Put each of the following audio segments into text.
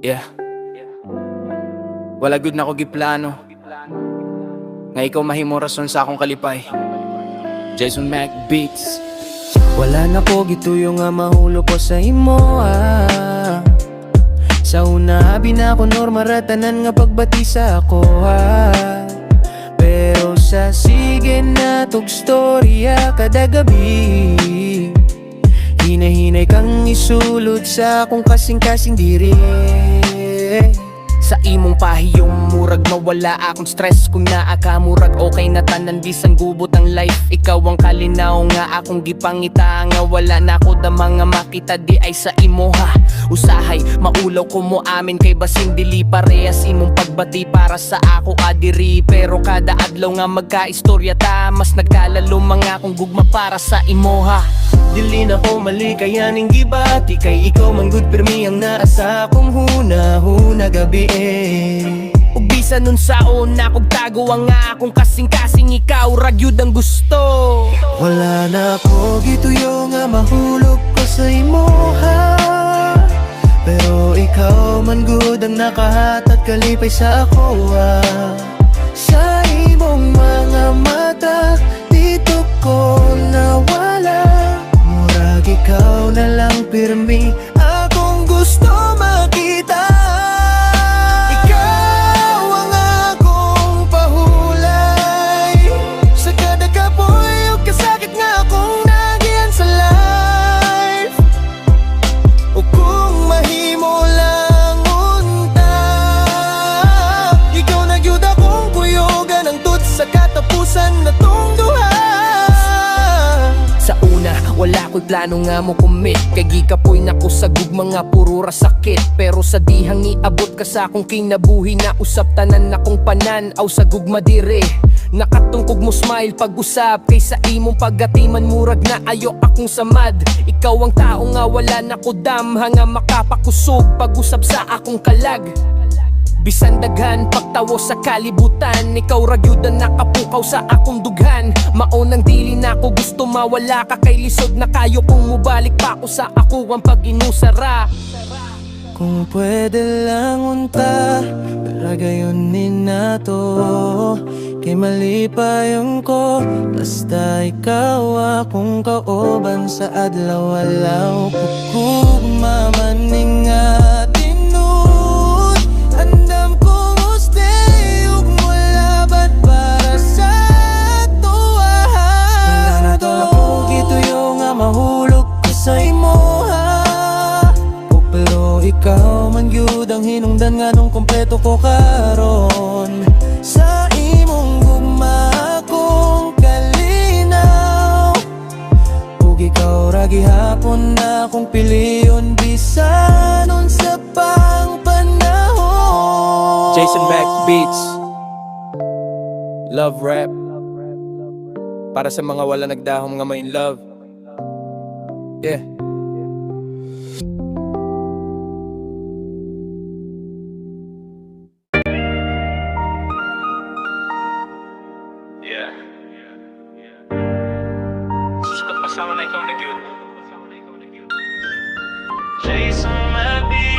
Yeah. Wala gud na ko giplano nga ikaw mahimong rason sa akong kalipay. Jason Mac Beats. Wala na ko gituyo nga mahulo ko sa imo Sa una abi na ako norma ratanan nga pagbati sa ako Pero sa sige na tog storya kada gabi Hinahinay kang isulod sa akong kasing-kasing diri Sa imong pahiyong murag mawala akong stress. Kung naa ka murag okay na tanan bisan gubot ang life. Ikaw ang kalinaw nga akong gipangita. Nga wala na ko da mga makita di ay sa imo ha. Usahay maulaw ko mo amin kay basing dili parehas imong pagbati para sa ako adiri. Pero kada adlaw nga magkaistorya ta mas nagkalalo mga akong gugma para sa imo ha. Dili na ko mali kaya ning gibati kay ikaw man good pirmi ang naa sa akong huna-huna gabi Ug bisan nun sa una kog tago ang nga akong kasing-kasing ikaw ragyud ang gusto. Wala na ko gituyo nga mahulog ko sa imo Pero ikaw man good ang nakahatag kalipay sa ako Sa imong mga mata dito ko nawala Murag ikaw na lang pirmi akong gusto makita Ikaw ang akong pahulay Sa kada kapoy o kasakit nga akong nagihan sa life O kung mahimo lang unta Ikaw nagyud akong kuyogan ang tut sa katapusan na tong duha Sa una, wala ko'y plano nga mo commit Kay gikapoy na ko sa gugma nga puro ra sakit Pero sa dihang niabot ka sa akong kinabuhi na usap tanan akong panan aw sa gugma dire Nakatungkog mo smile pag-usap Kay sa imong pagatiman murag na ayo akong samad Ikaw ang tao nga wala na ko damha nga makapakusog pag-usap sa akong kalag Bisan daghan pagtawo sa kalibutan Ikaw ragyudan nakapukaw sa akong dughan Maunang dili na ko gusto mawala ka kay lisod na kayo kung mubalik pa ko sa ako ang pag-inusara Kung pwede lang unta Palagayonin na to Kay mali pa yung ko Basta ikaw akong kauban Sa adlaw-alaw Kukugma maning atinun Andam kong stay Ug mula ba't para sa tuwahan Wala na to ako gituyo nga mahulog ko sa imo Pero ikaw man gyud ang hinungdan nga nung kompleto ko karon Sa imong gugma akong kalinaw Ug ikaw ra gihapon na akong piliyon bisan unsa pang panahon Jason Mac Beats. Love rap para sa mga wala nagdahom nga may love. Yeah. Susukat pa sama na ikaw na yun. Jason Mabis.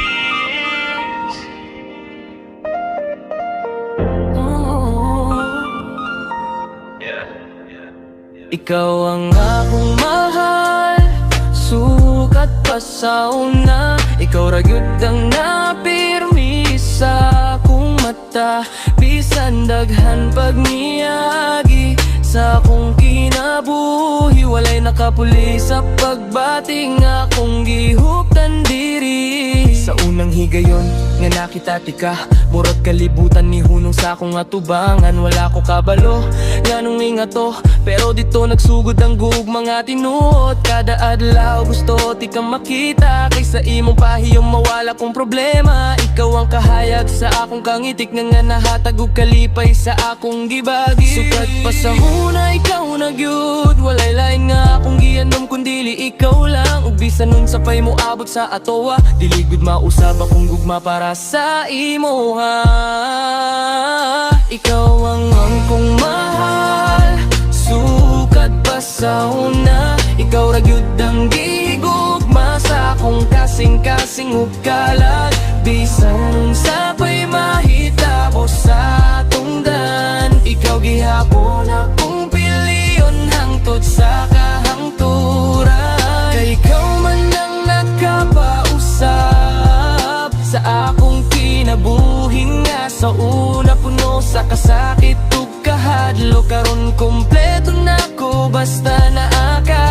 Ikaw ang akong mahal Sukat pa sa una Ikaw ra gyud ang napirmi sa akong mata Bisan daghan pagmiyagi sa akong kinabuhi Walay nakapuli sa pagbati nga akong gihuptan diri Sa unang higayon nga nakita tika Murag kalibutan ni hunong sa akong atubangan Wala ko kabalo, ganong ingato Pero dito nagsugod ang gugma nga tinuot Kada adlaw gusto ti kang makita Kaysa imong pahiyong mawala kong problema Ikaw ang kahayag sa akong kangitik Nga nahatag og kalipay sa akong gibagi Sukat pa sa una ikaw nagyud Walay lain nga akong gianom kundili ikaw lang Ug bisan nun sa pay mo abot sa atowa Diligud mausab akong gugma para sa imo Ikaw ang kong mahal Sukat pa sa una Ikaw ra gyud ang gigugma sa akong kasing-kasing ug kalag Bisan sa ko'y mahitabo sa tungdan, ikaw gihapon akong piliyon hangtod sa kahangturan. Kay ikaw man ang nakapausap sa akong kinabuhi nga sa una puno sa kasakit ug kahadlo. Karon kompleto na ko basta naa ka.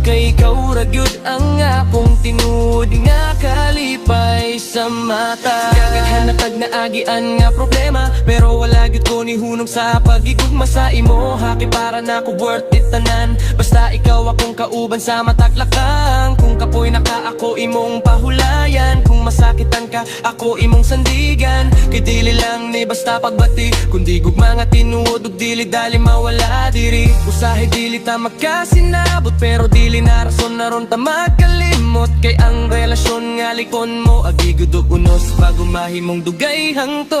Kay ikaw ra gyud ang akong tinuod nga kalipay sa mata. Gagaghan na tag naagian nga problema, pero wala gyud ko ni hunong sa pagigugma sa imo. Haki para na ko worth it tanan, basta ikaw akong kauban sa mataglakang. Kung kapoy naka ako imong pahulayan, kung masakitan ka ako imong sandigan. Kay dili lang ni basta pagbati, kundi gugma nga tinuod ug dili dali mawala diri. Usahay dili ta magkasinabot, pero dili na rason na ron ta magkalimot. Kay ang relasyon nga likon mo agigud ug unos bago mahimong dugay hangtod.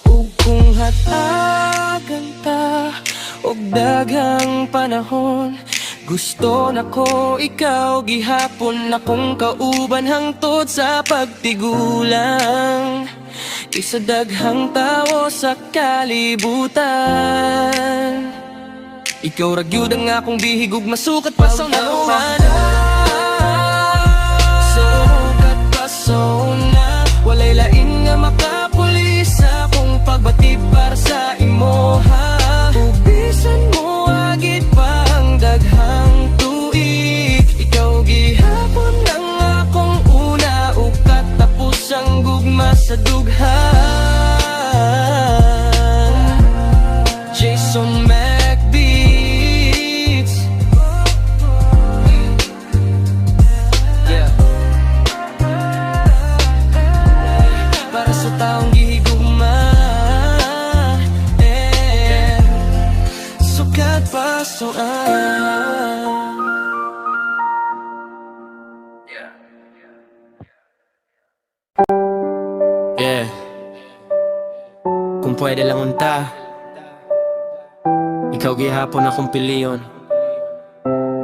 Ug kung hatagan ta og daghang panahon, gusto na ko ikaw gihapon akong kauban hangtod sa pagtigulang. Isa daghang tawo sa kalibutan, ikaw ra gyud ang akong bihig ug masukat pa sa naluman. Sukat pa sa una, walay lain nga makapuli sa akong pagbati para sa imo ha. Ubisan mo agit pa ang daghang tuig, ikaw gihapon ang akong una ug katapos ang gugma sa dughan. Jason McBeats, yeah. Para sa taong gihigugma, sukat pa sa yeah. Kung pwede lang unta, ikaw gihapon akong piliyon.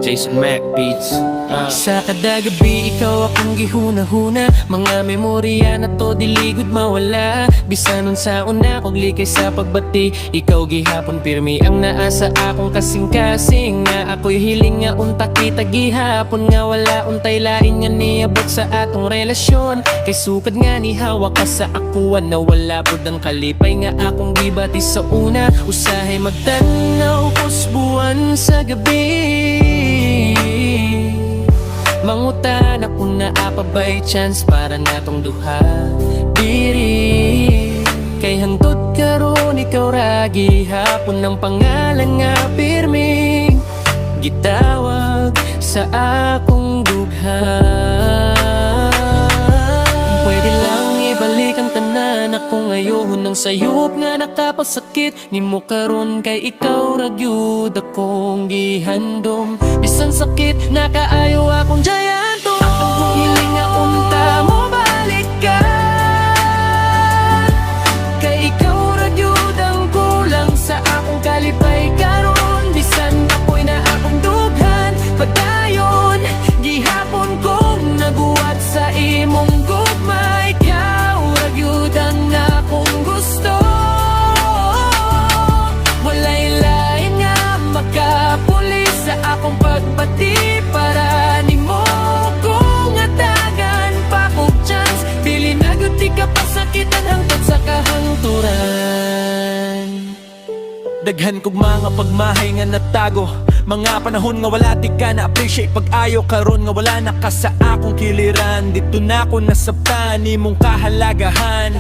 Jason McBeats. Sa kada gabi ikaw akong gihuna-huna, mga memorya na to diligod mawala. Bisan nun sa una kog likay sa pagbati, ikaw gihapon pirmi ang naa sa akong kasing-kasing. Nga ako'y hiling nga unta kita gihapon, nga wala untay lain nga niabot sa atong relasyon. Kay sukad nga ni hawak ka sa akuan, na wala pod ang kalipay nga akong gibati sa una. Usahay magtanaw kusbuan sa gabi, mangutan ako na apabay chance para natong duha diri. Kay hangtod karon ikaw ra gihapon ng pangalan nga pirmi gitawag sa akong dughan. Pwede lang ibalik ang tanan, ako ngayon ng sayop nga nakapasakit nimo karon. Kay ikaw ra gyud akong gihandom, bisan sakit nakaayo akong jayanto. Akong hiling nga unta mo balik ka, kay ikaw ra gyud ang kulang sa akong kalipay karon. Bisan ako'y na akong dughan pagdayon, gihapon kong naguwat sa imong gugma. Ikaw ra gyud ang akong gusto, walay lain nga makapuli sa akong pagbati para nimo. Kung atagan pa kong chance, pili na gyud di ka pasakitan hangtod sa kahangturan. Daghan kog mga pagmahay nga natago, mga panahon nga wala di ka na-appreciate pag-ayo. Karon nga wala na ka sa akong kiliran, dito na ako nasabtan imong kahalagahan.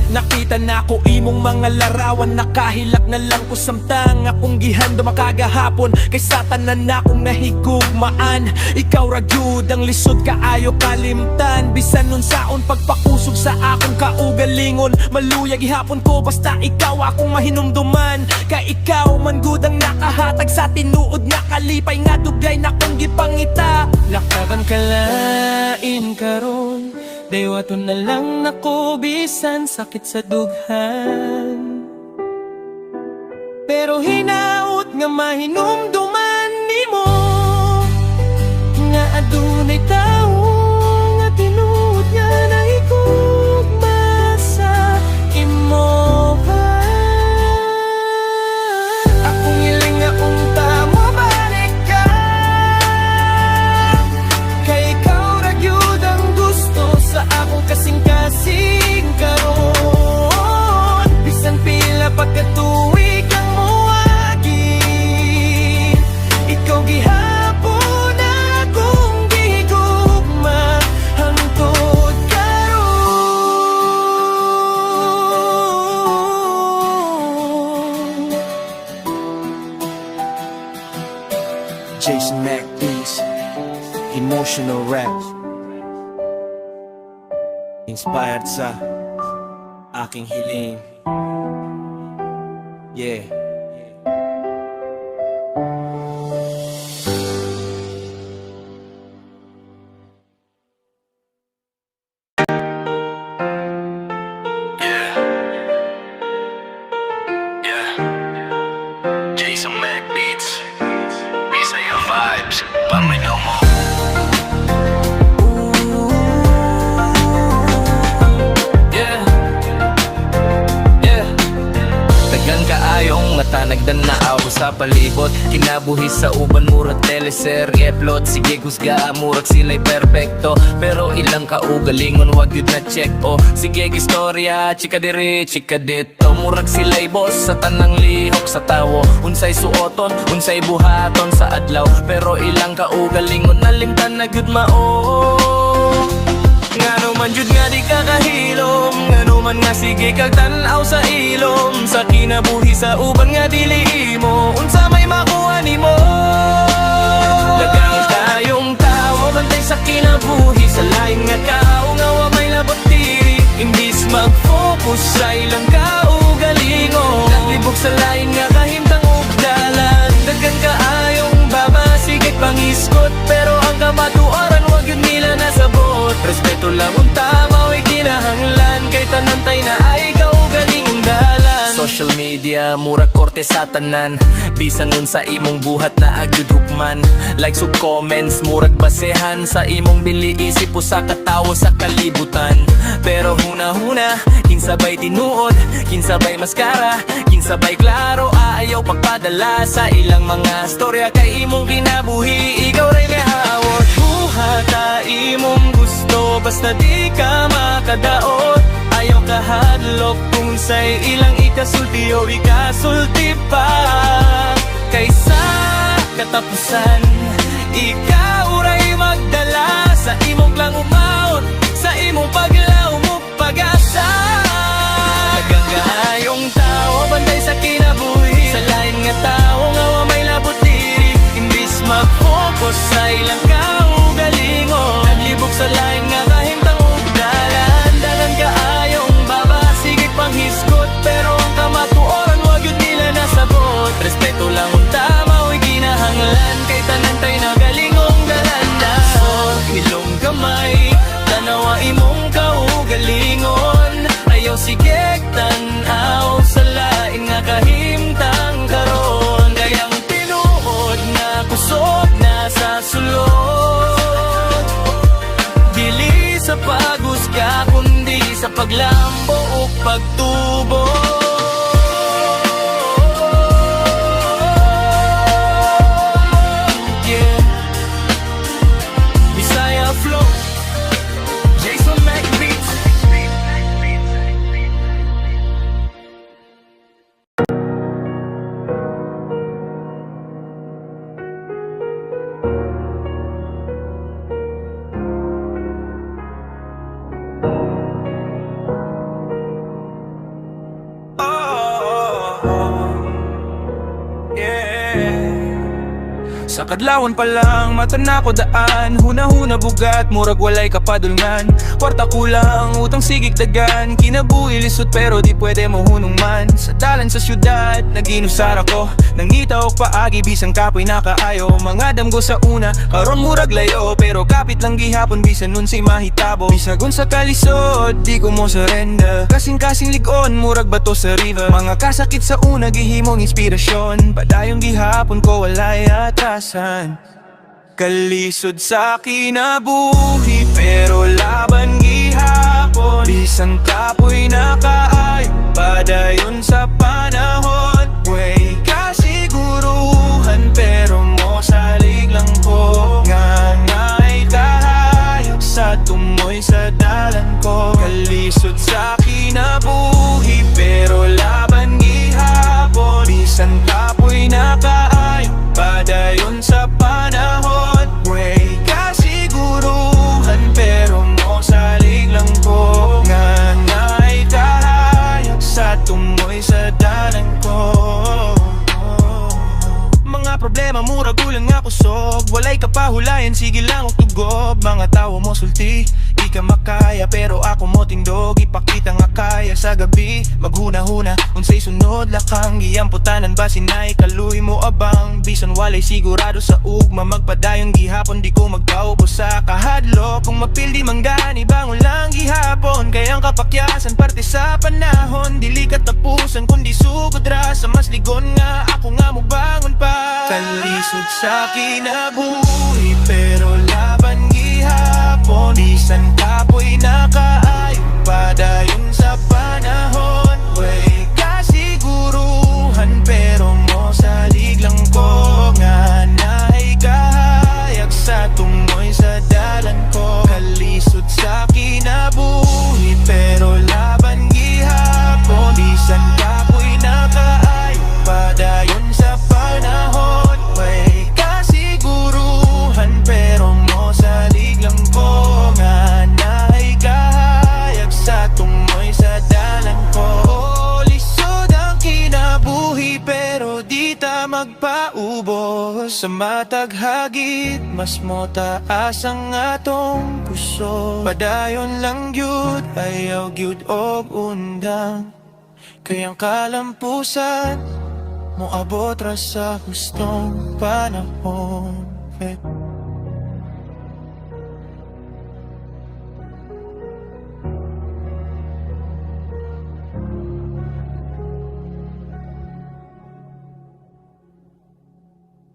Nakita na ko imong mga larawan, nakahilak na lang ko samtang akong gihando makagahapon. Kay sa tanan na akong nahigugmaan, ikaw ra gyud ang lisod kaayo kalimtan. Bisan nun saon pagpakusog sa akong kaugalingon, maluyag gihapon ko basta ikaw akong mahinumduman. Kay ikaw man gud ang nakahatag sa tinuod na kalipay nga dugay na kong gipangita. Lakaban ka lain karon, daywaton na lang nako bisan sakit sa dughan. Pero hinaot nga mahinumduman nimo, nga adunay tao Emotional rap inspired sa aking hiling. Yeah. Jason Mac Beats. Bisaya vibes. Panginoon mo. Yeah, yeah. Tagang kaayong matanagdan na ako sa palibot. Kinabuhi sa uban murag teleserye plot. Sige gusga murag sila'y perpekto, pero ilang kaugalingon wag yun na check. O sige gistorya, chika diri, chika dito. Murag sila'y boss sa tanang lihok sa tawo. Unsay suoton, unsay buhaton sa adlaw, pero ilang kaugalingon nalimtan na gyud mao. Ngano man jud nga di ka kahilom, ngano man nga sige kag tan-aw sa ilom. Sa kinabuhi sa uban nga dili mo, unsa may makuha nimo. Dagang tayong tao, bantay sa kinabuhi. Sa lain nga kao, nga wa may labot diri. Imbis mag-focus sa ilang kaugalingon, naglibog sa lain nga kahimtang ugdalan. Dagang kaayong babasig pangiskot, pero ang kamatuaran wag yun nila nasabot. Respeto lang ang tama, way kinahanglan, kay tanantay na ay kaugalingong dalan. Social media, murag korte sa tanan, bisan nun sa imong buhat na agyud hukman. Likes ug comments, murag basehan sa imong bili-isip o sa katawo sa kalibutan. Pero huna-huna, kinsabay tinuod, kinsabay maskara, kinsabay klaro, ayaw pagpadala sa ilang mga storya kay imong kinabuhi, ikaw ray mehawot. Buhata imong gusto, basta di ka makadaot. Ayaw kahadlok kung sa'y ilang ikasulti o ikasulti pa. Kaysa katapusan, ikaw ray magdala sa imong lang umaot, sa imong paglaw mo pag-asa. Nagangayong tao, bantay sa kinabuhi. Sa lain nga tao, nga wa may labot diri. Imbis mag-focus sa ilang kaugalingon, naglibog sa lain nga kahimtang ugdalan. Dalang kaayong babasig panghiskot, pero ang kamatuoran wag yun nila nasabot. Respeto lang ang tama, huwag ginahanglan, kay tanantay na galingong dalanda. Ilong kamay, tanawa imong kaugalingon. Ayaw sige tanaw sa lain nga kahimtang karon. Kayang tinuod na kusog na sa sulod, dili sa paghusga kundi sa paglambo o pagtubo. Yeah, Bisaya flow, Jason Mac Beats. Sa kadlawan pa lang, mata na ko daan. Huna-huna bugat, murag walay kapadulngan. Kwarta kulang, utang sigig dagan. Kinabuhi lisod pero di pwede mohunong man. Sa dalan sa syudad, naginusara ko. Nangita og paagi, bisang kapoy nakaayo. Mga damgo sa una, karon murag layo. Pero kapit lang gihapon, bisan nun si mahitabo. Bisagon sa kalisod, di ko mo surrender. Kasing-kasing ligon, murag bato sa river. Mga kasakit sa una, gihimong inspirasyon. Padayong gihapon ko, walay atras. Kalisod sa kinabuhi, pero laban gihapon. Bisan kapoy nakaayo, padayon sa panahon. Way kasiguruhan, pero mo salig lang ko. Ngangay kahayok sa tumoy sa dalan ko. Kalisod sa kinabuhi, pero laban gihapon. Bisan kapoy nakaayo, padayon sa panahon. Way kasiguruhan, pero mo salig lang ko. Ngangay kahayok sa tumoy sa dalan ko. Mga problema mura gulang nga kusog, walay kapahulayan, sige lang og lugob, mga tao mo sulti. Di ka makaya pero ako mo tindog, ipakita nga kaya sa gabi. Maghuna-huna, unsay sunod lakang giyamputanan ba sinay kaluy mo abang. Bisan walay sigurado sa ugma, magpadayong gihapon di ko magkaubo sa kahadlo. Kung mapildi manggani, bangon lang gihapon. Kayang kapakyasan parte sa panahon, dili katapusan kundi sugod ra sa mas ligon nga ako nga mo bangon pa. Kalisod sa kinabuhi pero laban gihapon. Bisan kapoy nakaayo padayon sa panahon. Way kasiguruhan pero mo salig lang ko nga naay kahayag sa tungoy sa dalan ko. Kalisod sa kinabuhi pero laban gihapon. Bisan kapoy nakaayo padayon sa panahon. Way kasiguruhan pero mo salig lang ko nga naay kahayag sa tungoy sa dalan ko. Lisod ang kinabuhi pero di ta magpaubos. Sa matag hagit mas mo taas ang atong puso. Padayon lang gyud, ayaw gyud og undang. Kayang kalampusan mo abot ra sa gustong panahon.